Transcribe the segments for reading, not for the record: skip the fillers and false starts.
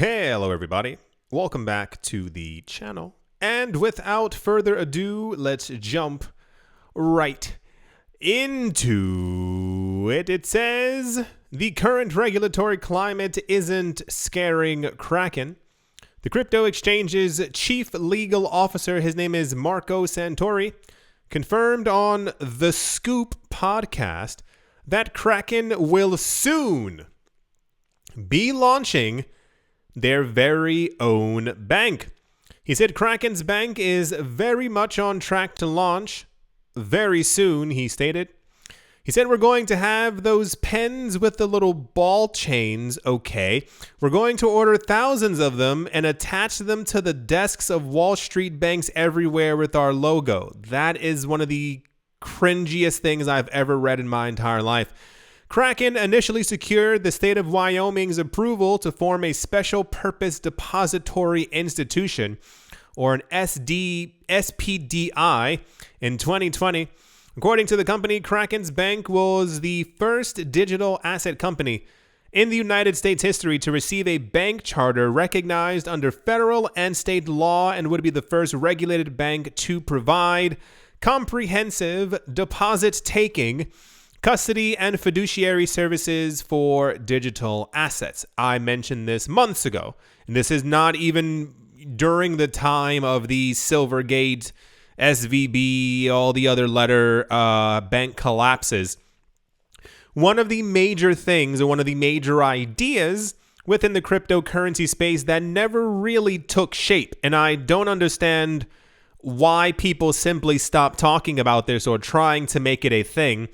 Hello everybody, welcome back to the channel, and without further ado, let's jump right into it. It says, the current regulatory climate isn't scaring Kraken. The crypto exchange's chief legal officer, his name is Marco Santori, confirmed on The Scoop podcast that Kraken will soon be launching their very own bank. He said Kraken's bank is very much on track to launch very soon, he stated. He said, we're going to have those pens with the little ball chains, okay. We're going to order thousands of them and attach them to the desks of Wall Street banks everywhere with our logo. That is one of the cringiest things I've ever read in my entire life. Kraken initially secured the state of Wyoming's approval to form a special purpose depository institution, or an SPDI, in 2020. According to the company, Kraken's bank was the first digital asset company in the United States history to receive a bank charter recognized under federal and state law, and would be the first regulated bank to provide comprehensive deposit taking, custody, and fiduciary services for digital assets. I mentioned this months ago, and this is not even during the time of the Silvergate, SVB, all the other letter bank collapses. One of the major things, or one of the major ideas within the cryptocurrency space that never really took shape, and I don't understand why people simply stop talking about this or trying to make it a thing,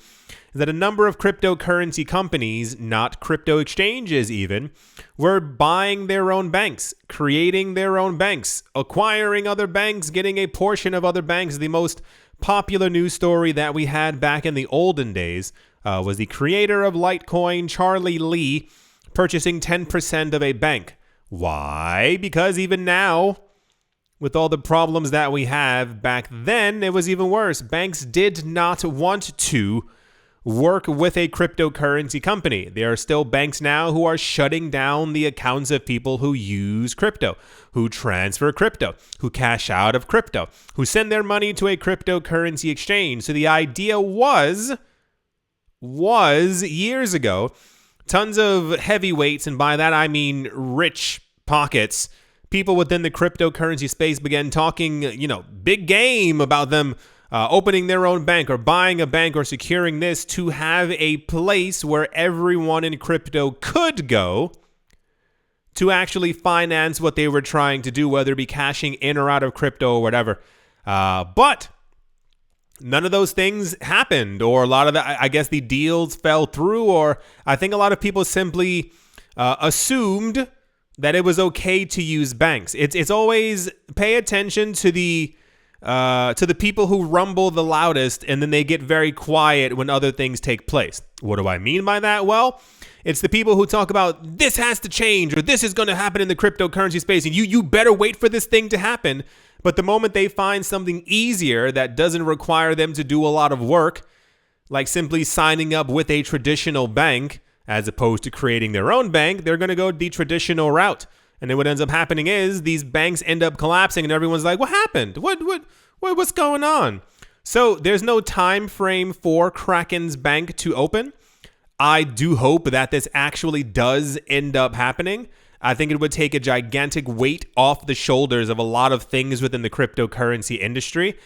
that a number of cryptocurrency companies, not crypto exchanges even, were buying their own banks, creating their own banks, acquiring other banks, getting a portion of other banks. The most popular news story that we had back in the olden days was the creator of Litecoin, Charlie Lee, purchasing 10% of a bank. Why? Because even now, with all the problems that we have, back then it was even worse. Banks did not want to work with a cryptocurrency company. There are still banks now who are shutting down the accounts of people who use crypto, who transfer crypto, who cash out of crypto, who send their money to a cryptocurrency exchange. So the idea was years ago, tons of heavyweights, and by that I mean rich pockets, people within the cryptocurrency space began talking, big game about them opening their own bank or buying a bank or securing this to have a place where everyone in crypto could go to actually finance what they were trying to do, whether it be cashing in or out of crypto or whatever. But none of those things happened, or a lot of that, I guess the deals fell through, or I think a lot of people simply assumed that it was okay to use banks. It's always pay attention to the people who rumble the loudest, and then they get very quiet when other things take place. What do I mean by that? Well, it's the people who talk about this has to change, or this is going to happen in the cryptocurrency space, and you better wait for this thing to happen. But the moment they find something easier that doesn't require them to do a lot of work, like simply signing up with a traditional bank as opposed to creating their own bank, they're going to go the traditional route. And then what ends up happening is these banks end up collapsing, and everyone's like, what happened? What's going on? So there's no time frame for Kraken's bank to open. I do hope that this actually does end up happening. I think it would take a gigantic weight off the shoulders of a lot of things within the cryptocurrency industry.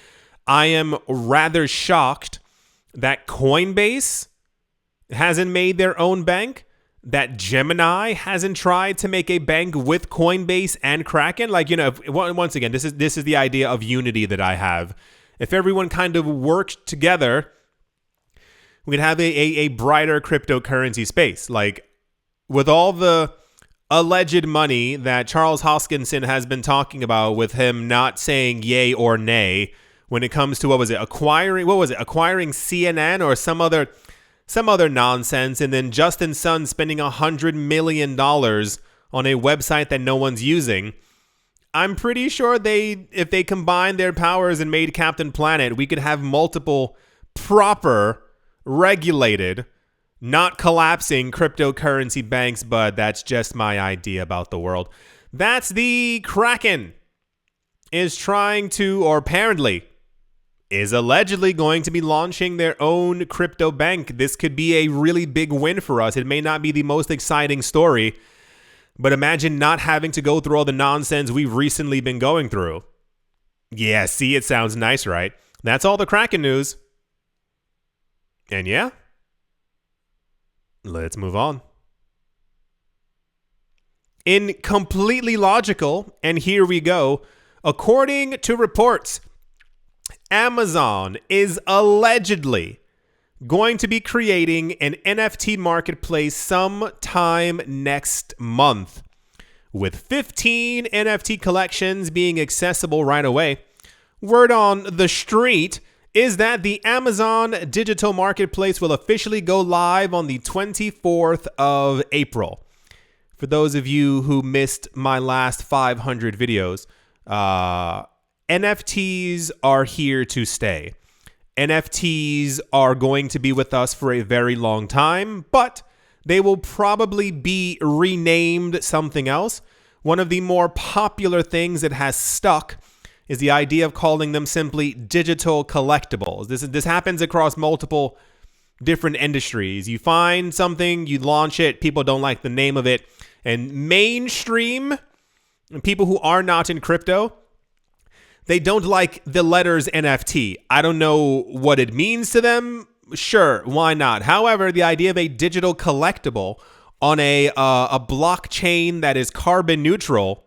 I am rather shocked that Coinbase hasn't made their own bank, that Gemini hasn't tried to make a bank with Coinbase and Kraken. Once again, this is the idea of unity that I have. If everyone kind of worked together, we'd have a brighter cryptocurrency space. Like, with all the alleged money that Charles Hoskinson has been talking about, with him not saying yay or nay when it comes to acquiring CNN or some other nonsense, and then Justin Sun spending $100 million on a website that no one's using. I'm pretty sure if they combined their powers and made Captain Planet, we could have multiple proper, regulated, not collapsing cryptocurrency banks, but that's just my idea about the world. That's the Kraken is trying to, or apparently is allegedly going to be launching their own crypto bank. This could be a really big win for us. It may not be the most exciting story, but imagine not having to go through all the nonsense we've recently been going through. Yeah, see, it sounds nice, right? That's all the Kraken news. And yeah, let's move on. In completely logical, and here we go, according to reports, Amazon is allegedly going to be creating an NFT marketplace sometime next month, with 15 NFT collections being accessible right away. Word on the street is that the Amazon digital marketplace will officially go live on the 24th of April. For those of you who missed my last 500 videos, NFTs are here to stay. NFTs are going to be with us for a very long time, but they will probably be renamed something else. One of the more popular things that has stuck is the idea of calling them simply digital collectibles. This happens across multiple different industries. You find something, you launch it, people don't like the name of it, and mainstream people who are not in crypto, they don't like the letters NFT. I don't know what it means to them. Sure, why not? However, the idea of a digital collectible on a blockchain that is carbon neutral,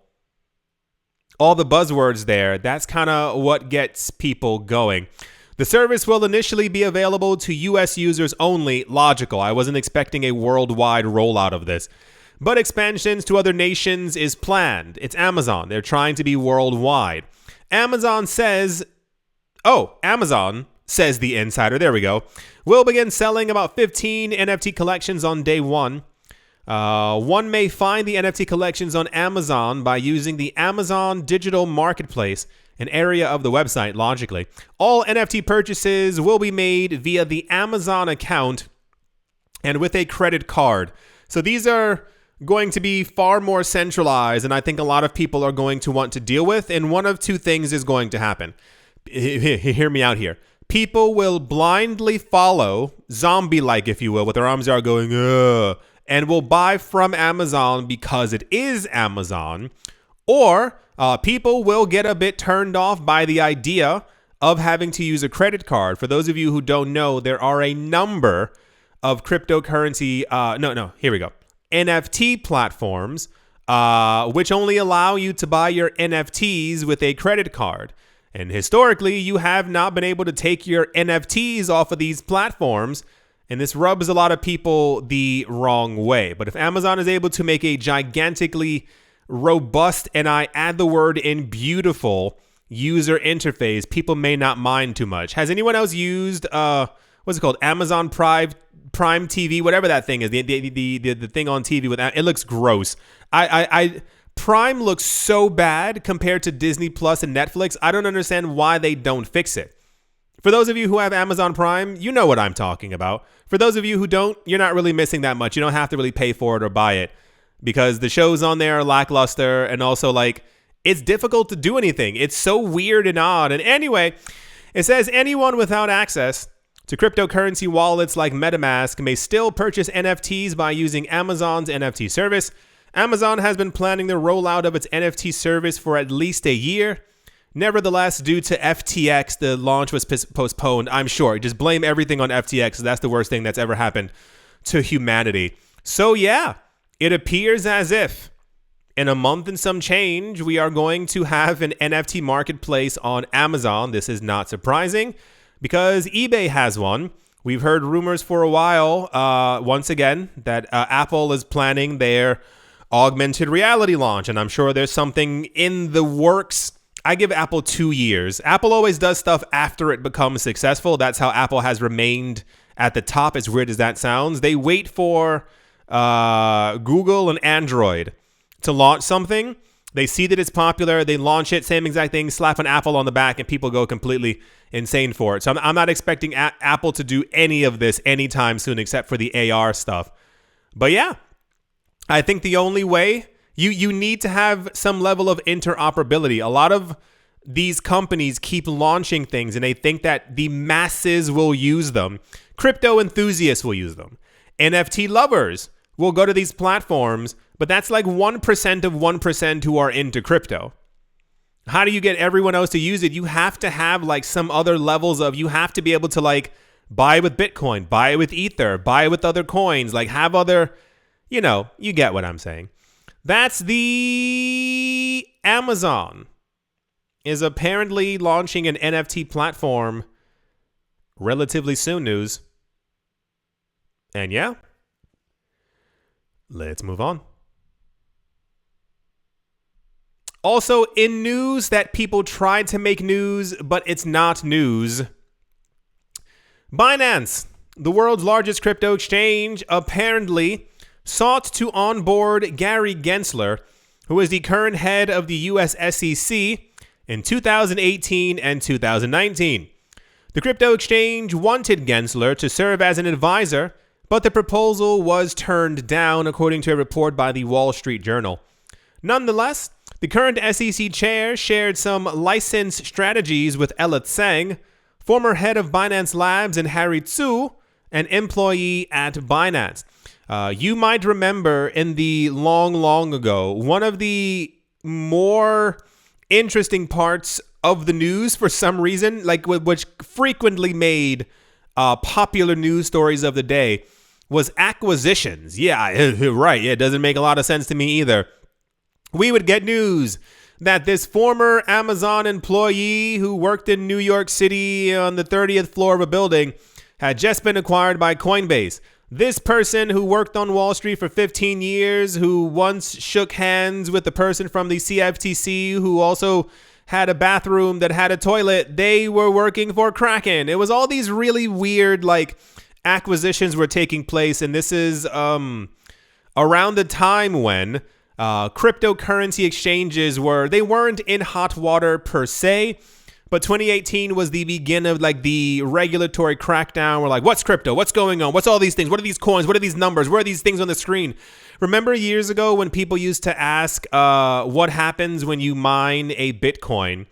all the buzzwords there, that's kind of what gets people going. The service will initially be available to US users only. Logical. I wasn't expecting a worldwide rollout of this. But expansions to other nations is planned. It's Amazon. They're trying to be worldwide. Amazon says the insider, there we go, will begin selling about 15 NFT collections on day one. One may find the NFT collections on Amazon by using the Amazon Digital Marketplace, an area of the website, logically. All NFT purchases will be made via the Amazon account and with a credit card. So these are going to be far more centralized, and I think a lot of people are going to want to deal with, and one of two things is going to happen. Hear me out here. People will blindly follow, zombie-like, if you will, with their arms out going, ugh, and will buy from Amazon because it is Amazon, or people will get a bit turned off by the idea of having to use a credit card. For those of you who don't know, there are a number of cryptocurrency, here we go. NFT platforms, which only allow you to buy your NFTs with a credit card. And historically, you have not been able to take your NFTs off of these platforms, and this rubs a lot of people the wrong way. But if Amazon is able to make a gigantically robust, and I add the word in beautiful, user interface, people may not mind too much. Has anyone else used, what's it called? Amazon Prime TV, whatever that thing is, the thing on TV with it looks gross. Prime looks so bad compared to Disney Plus and Netflix. I don't understand why they don't fix it. For those of you who have Amazon Prime, you know what I'm talking about. For those of you who don't, you're not really missing that much. You don't have to really pay for it or buy it because the shows on there are lackluster, and also like it's difficult to do anything. It's so weird and odd. And anyway, it says anyone without access to cryptocurrency wallets like MetaMask may still purchase NFTs by using Amazon's NFT service. Amazon has been planning the rollout of its NFT service for at least a year. Nevertheless, due to FTX, the launch was postponed. I'm sure. Just blame everything on FTX. That's the worst thing that's ever happened to humanity. So yeah, it appears as if in a month and some change, we are going to have an NFT marketplace on Amazon. This is not surprising because eBay has one. We've heard rumors for a while, once again, that Apple is planning their augmented reality launch, and I'm sure there's something in the works. I give Apple 2 years. Apple always does stuff after it becomes successful. That's how Apple has remained at the top, as weird as that sounds. They wait for Google and Android to launch something, They see that it's popular, they launch it, same exact thing, slap an Apple on the back, and people go completely insane for it. So I'm not expecting Apple to do any of this anytime soon except for the AR stuff. But yeah, I think the only way, you need to have some level of interoperability. A lot of these companies keep launching things and they think that the masses will use them. Crypto enthusiasts will use them. NFT lovers will go to these platforms, but that's like 1% of 1% who are into crypto. How do you get everyone else to use it? You have to have like some other levels of, you have to be able to like buy with Bitcoin, buy with Ether, buy with other coins, like have other, you know, you get what I'm saying. That's the Amazon is apparently launching an NFT platform relatively soon, news. And yeah, let's move on. Also, in news that people tried to make news, but it's not news, Binance, the world's largest crypto exchange, apparently sought to onboard Gary Gensler, who is the current head of the US SEC, in 2018 and 2019. The crypto exchange wanted Gensler to serve as an advisor, but the proposal was turned down, according to a report by the Wall Street Journal. Nonetheless, the current SEC chair shared some license strategies with Ella Tseng, former head of Binance Labs, and Harry Tsu, an employee at Binance. You might remember in the long ago, one of the more interesting parts of the news for some reason, like which frequently made popular news stories of the day, was acquisitions. Yeah, right. Yeah, it doesn't make a lot of sense to me either. We would get news that this former Amazon employee who worked in New York City on the 30th floor of a building had just been acquired by Coinbase. This person who worked on Wall Street for 15 years, who once shook hands with the person from the CFTC who also had a bathroom that had a toilet, they were working for Kraken. It was all these really weird, like, acquisitions were taking place, and this is around the time when cryptocurrency exchanges weren't in hot water per se, but 2018 was the beginning of like the regulatory crackdown. We're like, what's crypto? What's going on? What's all these things? What are these coins? What are these numbers? Where are these things on the screen? Remember years ago when people used to ask what happens when you mine a Bitcoin?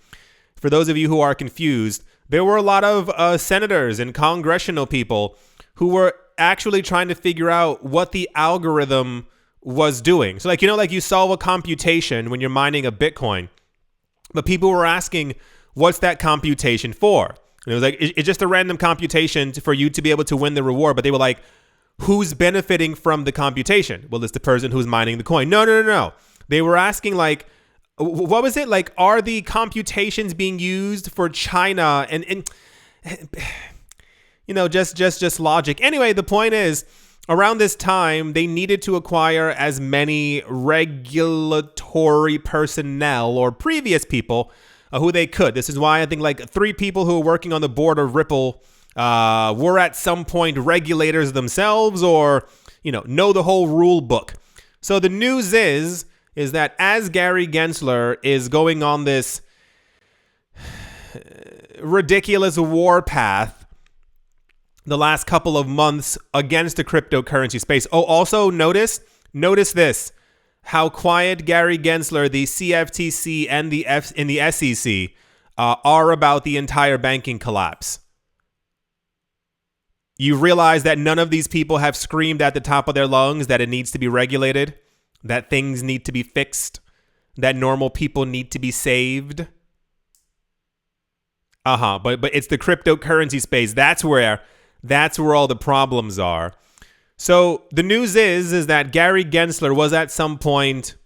For those of you who are confused, there were a lot of senators and congressional people who were actually trying to figure out what the algorithm was doing. So like, you know, like you solve a computation when you're mining a Bitcoin, but people were asking, what's that computation for? And it was like, it's just a random computation for you to be able to win the reward. But they were like, who's benefiting from the computation? Well, it's the person who's mining the coin. No. They were asking like, what was it? Like, are the computations being used for China? And you know, just logic. Anyway, the point is, around this time, they needed to acquire as many regulatory personnel or previous people who they could. This is why I think like 3 people who are working on the board of Ripple were at some point regulators themselves, or, you know the whole rule book. So the news is that as Gary Gensler is going on this ridiculous war path the last couple of months against the cryptocurrency space. Oh, also notice this, how quiet Gary Gensler, the CFTC, and the SEC are about the entire banking collapse. You realize that none of these people have screamed at the top of their lungs that it needs to be regulated, that things need to be fixed, that normal people need to be saved. But it's the cryptocurrency space. That's where all the problems are. So the news is that Gary Gensler was at some point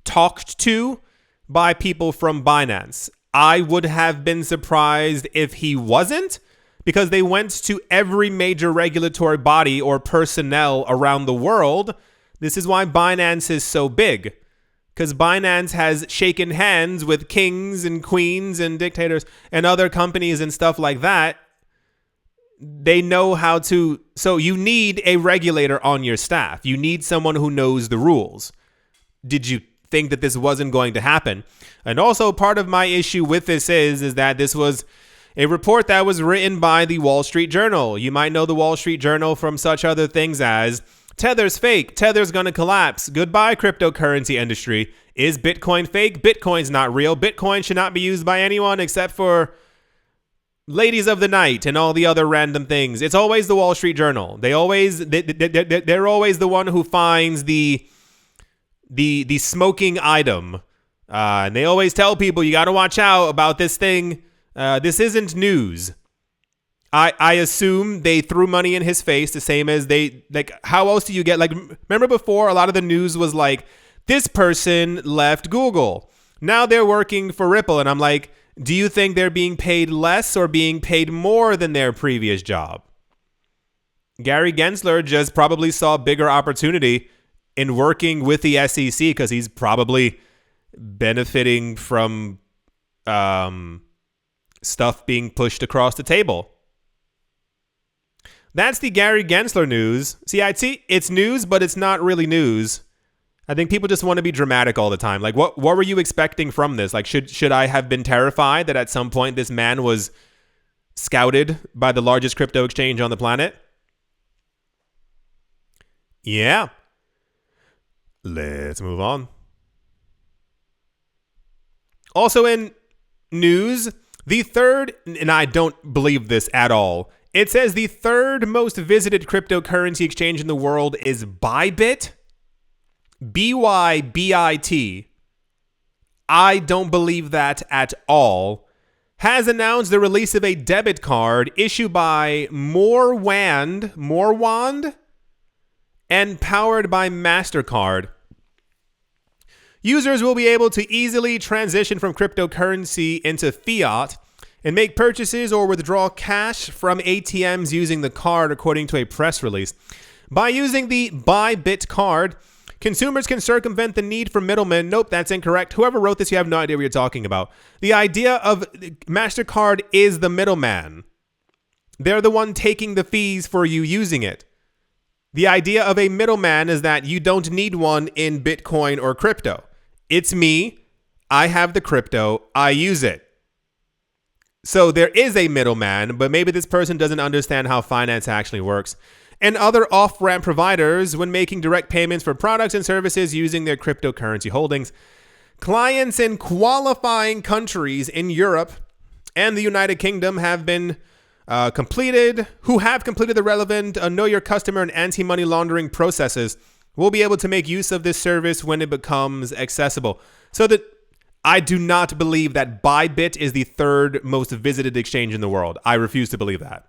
talked to by people from Binance. I would have been surprised if he wasn't, because they went to every major regulatory body or personnel around the world. This is why Binance is so big, because Binance has shaken hands with kings and queens and dictators and other companies and stuff like that. They know how to. So you need a regulator on your staff. You need someone who knows the rules. Did you think that this wasn't going to happen. And also part of my issue with this is that this was a report that was written by the Wall Street Journal. You might know the Wall Street Journal from such other things as Tether's fake, Tether's gonna collapse, goodbye cryptocurrency industry, is Bitcoin fake, Bitcoin's not real, Bitcoin should not be used by anyone except for ladies of the night and all the other random things. It's always the Wall Street Journal. They're always the one who finds the smoking item. And they always tell people, you got to watch out about this thing. This isn't news. I assume they threw money in his face, the same as how else do you get, remember before a lot of the news was like, this person left Google. Now they're working for Ripple. And I'm like, do you think they're being paid less or being paid more than their previous job? Gary Gensler just probably saw bigger opportunity in working with the SEC because he's probably benefiting from stuff being pushed across the table. That's the Gary Gensler news. See, it's news, but it's not really news. I think people just want to be dramatic all the time. Like, what were you expecting from this? Like, should I have been terrified that at some point this man was scouted by the largest crypto exchange on the planet? Yeah. Let's move on. Also in news, the third, and I don't believe this at all, it says the third most visited cryptocurrency exchange in the world is Bybit. Bybit. I don't believe that at all. Has announced the release of a debit card issued by Morwand, and powered by MasterCard. Users will be able to easily transition from cryptocurrency into fiat and make purchases or withdraw cash from ATMs using the card, according to a press release. By using the Bybit card, consumers can circumvent the need for middlemen. Nope, that's incorrect. Whoever wrote this, you have no idea what you're talking about. The idea of MasterCard is the middleman. They're the one taking the fees for you using it. The idea of a middleman is that you don't need one in Bitcoin or crypto. It's me. I have the crypto. I use it. So there is a middleman, but maybe this person doesn't understand how finance actually works. And other off-ramp providers when making direct payments for products and services using their cryptocurrency holdings. Clients in qualifying countries in Europe and the United Kingdom have completed the relevant know your customer and anti-money laundering processes will be able to make use of this service when it becomes accessible. So that I do not believe that Bybit is the third most visited exchange in the world. I refuse to believe that.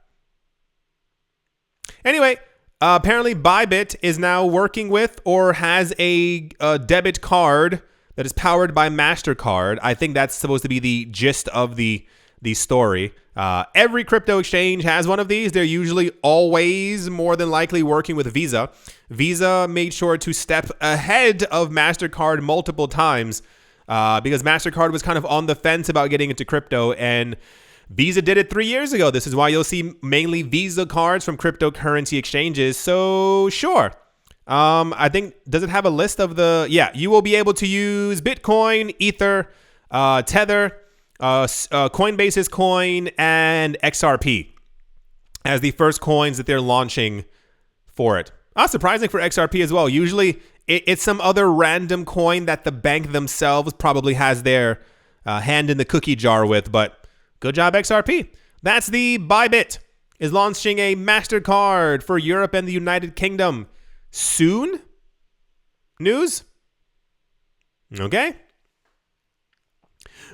Anyway, apparently Bybit is now working with or has a debit card that is powered by MasterCard. I think that's supposed to be the gist of the story. Every crypto exchange has one of these. They're usually always more than likely working with Visa. Visa made sure to step ahead of MasterCard multiple times because MasterCard was kind of on the fence about getting into crypto, and Visa did it 3 years ago. This is why you'll see mainly Visa cards from cryptocurrency exchanges. So sure. I think, does it have a list of you will be able to use Bitcoin, Ether, Tether, Coinbase's coin, and XRP as the first coins that they're launching for it. Surprising for XRP as well. Usually it's some other random coin that the bank themselves probably has their hand in the cookie jar with, but good job, XRP. That's the Bybit is launching a MasterCard for Europe and the United Kingdom soon. News? Okay.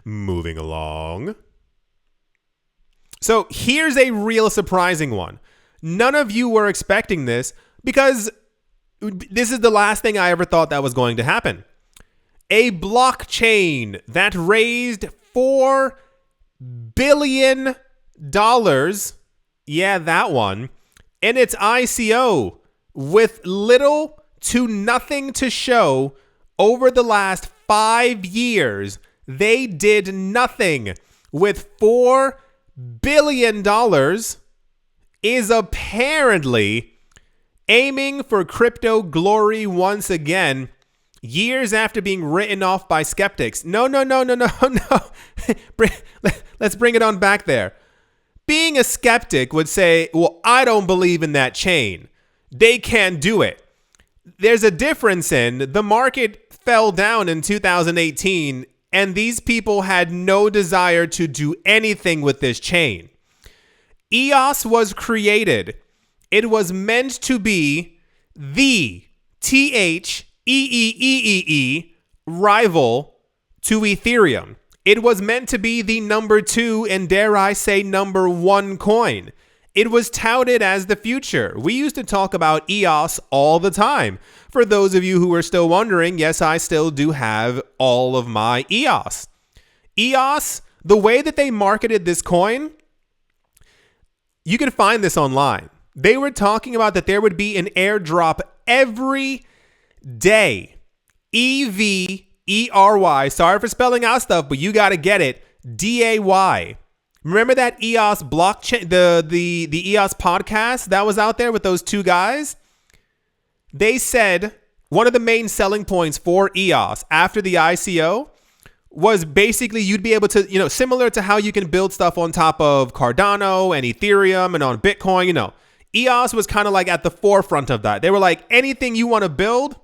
Moving along. So here's a real surprising one. None of you were expecting this because this is the last thing I ever thought that was going to happen. A blockchain that raised $4 billion. Yeah, that one. In its ICO with little to nothing to show over the last 5 years. They did nothing with $4 billion is apparently aiming for crypto glory once again years after being written off by skeptics. No. Let's bring it on back there. Being a skeptic would say, well, I don't believe in that chain. They can't do it. There's a difference in the market fell down in 2018, and these people had no desire to do anything with this chain. EOS was created. It was meant to be the THEEEE rival to Ethereum. It was meant to be the number 2 and, dare I say, number 1 coin. It was touted as the future. We used to talk about EOS all the time. For those of you who are still wondering, yes, I still do have all of my EOS. EOS, the way that they marketed this coin, you can find this online. They were talking about that there would be an airdrop every day. EVERY. Sorry for spelling out stuff, but you got to get it. DAY. Remember that EOS blockchain, the EOS podcast that was out there with those two guys? They said one of the main selling points for EOS after the ICO was basically you'd be able to, similar to how you can build stuff on top of Cardano and Ethereum and on Bitcoin, EOS was kind of like at the forefront of that. They were like, anything you want to build,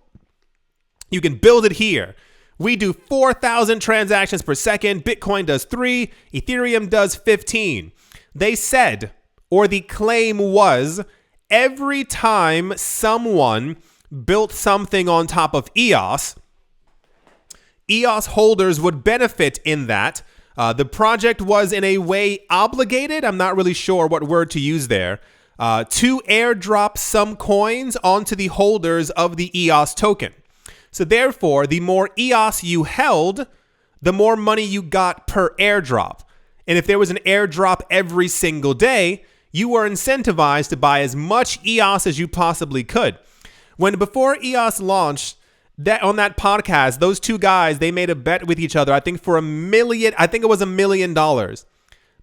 you can build it here. We do 4,000 transactions per second. Bitcoin does 3. Ethereum does 15. They said, or the claim was, every time someone built something on top of EOS holders would benefit in that. The project was in a way obligated, I'm not really sure what word to use there, to airdrop some coins onto the holders of the EOS token. So therefore, the more EOS you held, the more money you got per airdrop. And if there was an airdrop every single day, you were incentivized to buy as much EOS as you possibly could. Before EOS launched, on that podcast, those two guys, they made a bet with each other, I think for $1 million,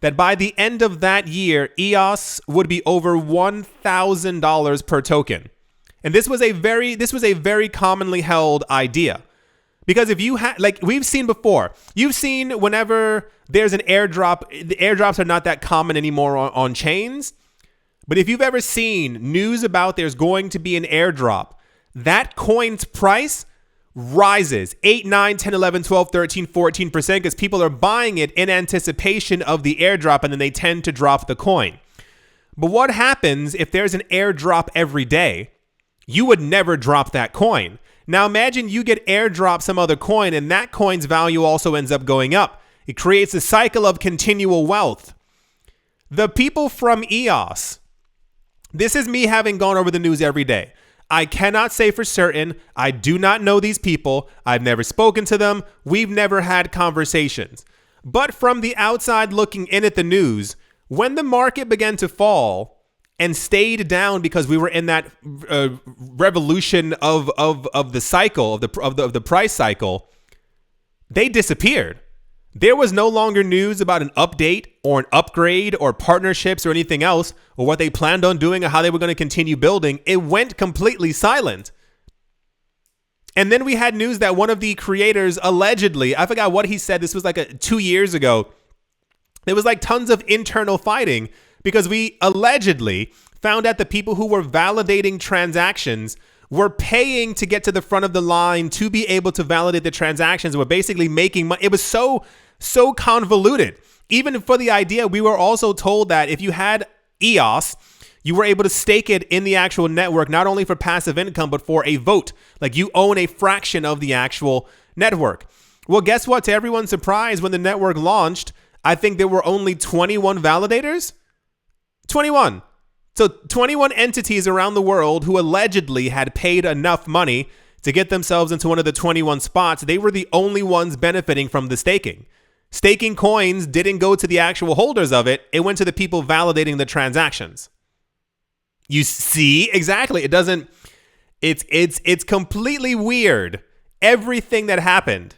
that by the end of that year, EOS would be over $1,000 per token. And this was a very commonly held idea. Because if you had, like we've seen before, you've seen whenever there's an airdrop, the airdrops are not that common anymore on chains. But if you've ever seen news about there's going to be an airdrop, that coin's price rises 8, 9, 10, 11, 12, 13, 14% because people are buying it in anticipation of the airdrop and then they tend to drop the coin. But what happens if there's an airdrop every day? You would never drop that coin. Now imagine you get airdropped some other coin and that coin's value also ends up going up. It creates a cycle of continual wealth. The people from EOS, this is me having gone over the news every day. I cannot say for certain. I do not know these people. I've never spoken to them. We've never had conversations. But from the outside looking in at the news, when the market began to fall and stayed down because we were in that revolution of the cycle of the price cycle, they disappeared. There was no longer news about an update or an upgrade or partnerships or anything else or what they planned on doing or how they were going to continue building. It went completely silent. And then we had news that one of the creators allegedly, I forgot what he said, this was like 2 years ago, there was like tons of internal fighting because we allegedly found out the people who were validating transactions were paying to get to the front of the line to be able to validate the transactions. We're basically making money. It was so convoluted. Even for the idea, we were also told that if you had EOS, you were able to stake it in the actual network, not only for passive income, but for a vote. Like you own a fraction of the actual network. Well, guess what? To everyone's surprise, when the network launched, I think there were only 21 validators. 21. So 21 entities around the world who allegedly had paid enough money to get themselves into one of the 21 spots. They were the only ones benefiting from the staking. Staking coins didn't go to the actual holders of it. It went to the people validating the transactions. You see? Exactly. It doesn't, it's completely weird. Everything that happened.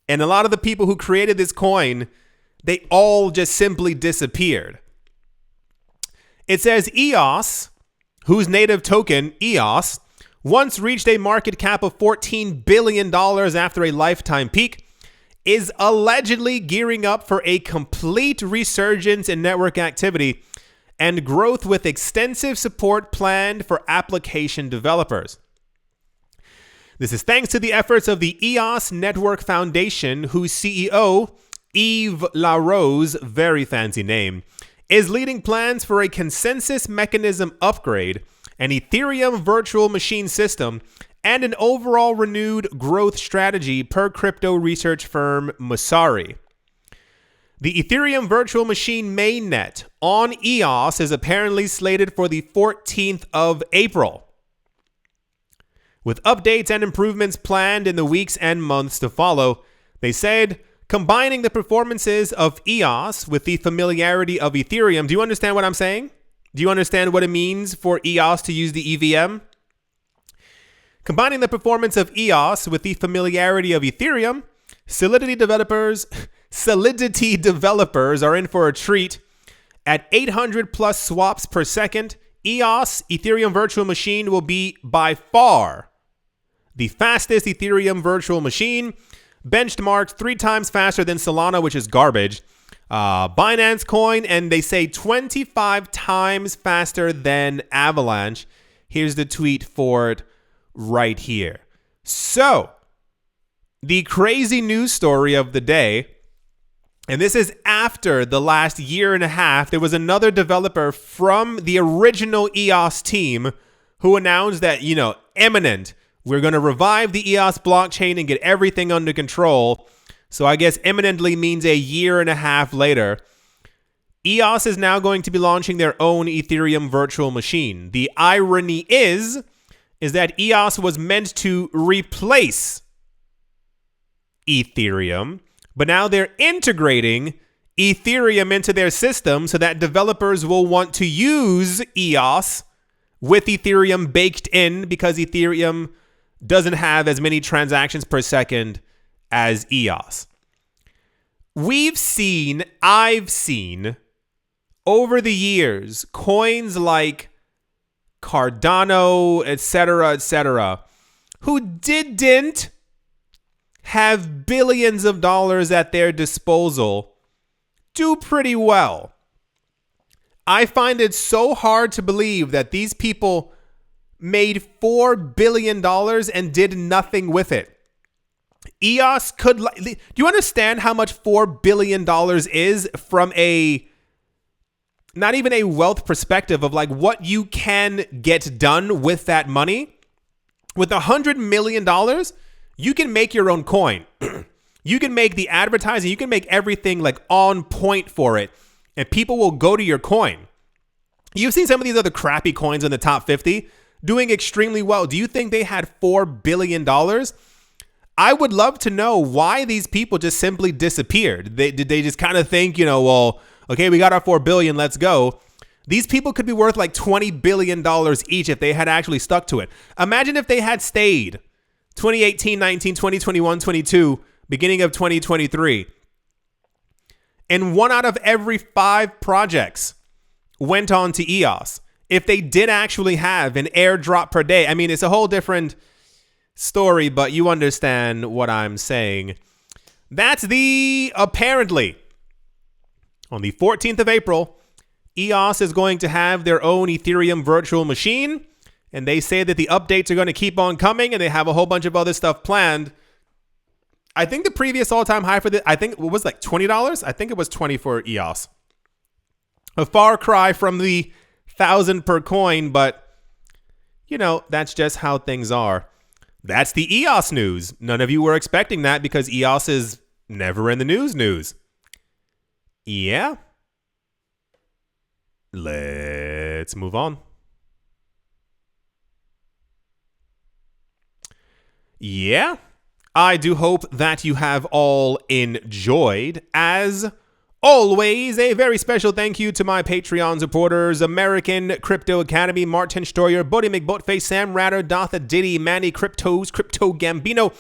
And a lot of the people who created this coin, they all just simply disappeared. It says EOS, whose native token, EOS, once reached a market cap of $14 billion after a lifetime peak, is allegedly gearing up for a complete resurgence in network activity and growth with extensive support planned for application developers. This is thanks to the efforts of the EOS Network Foundation, whose CEO, Yves Larose, very fancy name, is leading plans for a consensus mechanism upgrade, an Ethereum virtual machine system, and an overall renewed growth strategy per crypto research firm Messari. The Ethereum virtual machine mainnet on EOS is apparently slated for the 14th of April, with updates and improvements planned in the weeks and months to follow. They said, combining the performances of EOS with the familiarity of Ethereum. Do you understand what I'm saying? Do you understand what it means for EOS to use the EVM? Combining the performance of EOS with the familiarity of Ethereum, Solidity developers are in for a treat. At 800 plus swaps per second, EOS Ethereum virtual machine will be by far the fastest Ethereum virtual machine, benchmarked 3 times faster than Solana, which is garbage, Binance coin, and they say 25 times faster than Avalanche. Here's the tweet for it right here. So, the crazy news story of the day, and this is after the last year and a half, there was another developer from the original EOS team who announced that, imminent, we're going to revive the EOS blockchain and get everything under control. So I guess imminently means a year and a half later. EOS is now going to be launching their own Ethereum virtual machine. The irony is that EOS was meant to replace Ethereum, but now they're integrating Ethereum into their system so that developers will want to use EOS with Ethereum baked in, because Ethereum doesn't have as many transactions per second as EOS. I've seen over the years coins like Cardano, etc., who didn't have billions of dollars at their disposal do pretty well. I find it so hard to believe that these people made $4 billion and did nothing with it. EOS could... Do you understand how much $4 billion is from not even a wealth perspective of like what you can get done with that money? With $100 million, you can make your own coin. You can make the advertising, you can make everything like on point for it, and people will go to your coin. You've seen some of these other crappy coins in the top 50 doing extremely well. Do you think they had $4 billion? I would love to know why these people just simply disappeared. Did they just kind of think, well, okay, we got our $4 billion, let's go. These people could be worth like $20 billion each if they had actually stuck to it. Imagine if they had stayed 2018, 19, 20, 21, 22, beginning of 2023. And 1 out of every 5 projects went on to EOS. If they did actually have an airdrop per day, I mean, it's a whole different story, but you understand what I'm saying. That's apparently, on the 14th of April, EOS is going to have their own Ethereum virtual machine, and they say that the updates are going to keep on coming, and they have a whole bunch of other stuff planned. I think the previous all-time high for this, I think it was like $20. I think it was 20 for EOS. A far cry from the 1,000 per coin, but that's just how things are. That's the EOS news. None of you were expecting that because EOS is never in the news. Yeah. Let's move on. Yeah. I do hope that you have all enjoyed. As always, a very special thank you to my Patreon supporters: American Crypto Academy, Martin Stoyer, Bodie McBoatface, Sam Ratter, Dotha Diddy, Manny Cryptos, Crypto Gambino,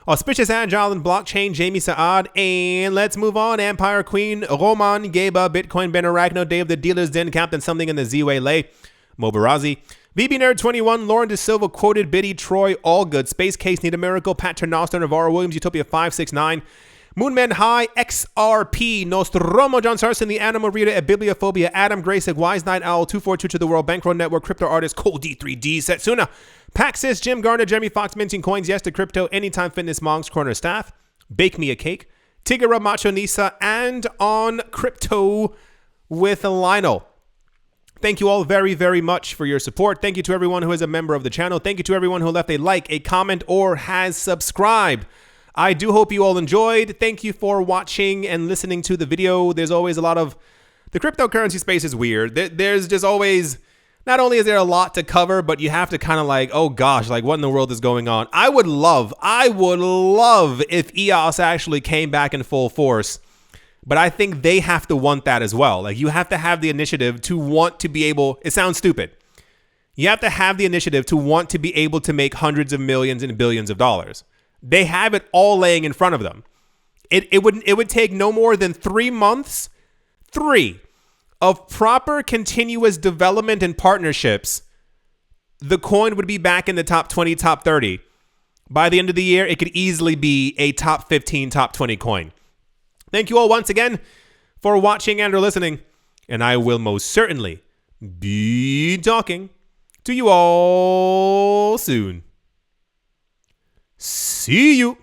Auspicious Agile and Blockchain, Jamie Saad, and let's move on, Empire Queen, Roman, Geba, Bitcoin, Ben Arachno, Dave the Dealer's Den, Captain Something in the Z-Way Lay, Mobarazi, VBNerd21, Lauren De Silva, Quoted, Biddy, Troy, All Good, Space Case, Need a Miracle, Pat Ternoster, Navarro Williams, Utopia 569, Moonman High, XRP, Nostromo, John Sarson, The Animal Reader, Bibliophobia, Adam Graysick, Wise Night Owl, 242 to the World, Bankroll Network, Crypto Artist, Cole D3D, Setsuna, Paxis, Jim Garner, Jeremy Fox, Minting Coins, Yes to Crypto, Anytime Fitness, Monk's Corner Staff, Bake Me a Cake, Tigara Macho Nisa, and On Crypto with Lionel. Thank you all very, very much for your support. Thank you to everyone who is a member of the channel. Thank you to everyone who left a like, a comment, or has subscribed. I do hope you all enjoyed. Thank you for watching and listening to the video. There's always a lot of... The cryptocurrency space is weird. There's just always... Not only is there a lot to cover, but you have to kind of like, oh gosh, like what in the world is going on? I would love if EOS actually came back in full force. But I think they have to want that as well. Like you have to have the initiative to want to be able... It sounds stupid. You have to have the initiative to want to be able to make hundreds of millions and billions of dollars. They have it all laying in front of them. It would take no more than 3 months, of proper continuous development and partnerships. The coin would be back in the top 20, top 30. By the end of the year, it could easily be a top 15, top 20 coin. Thank you all once again for watching and or listening. And I will most certainly be talking to you all soon. See you.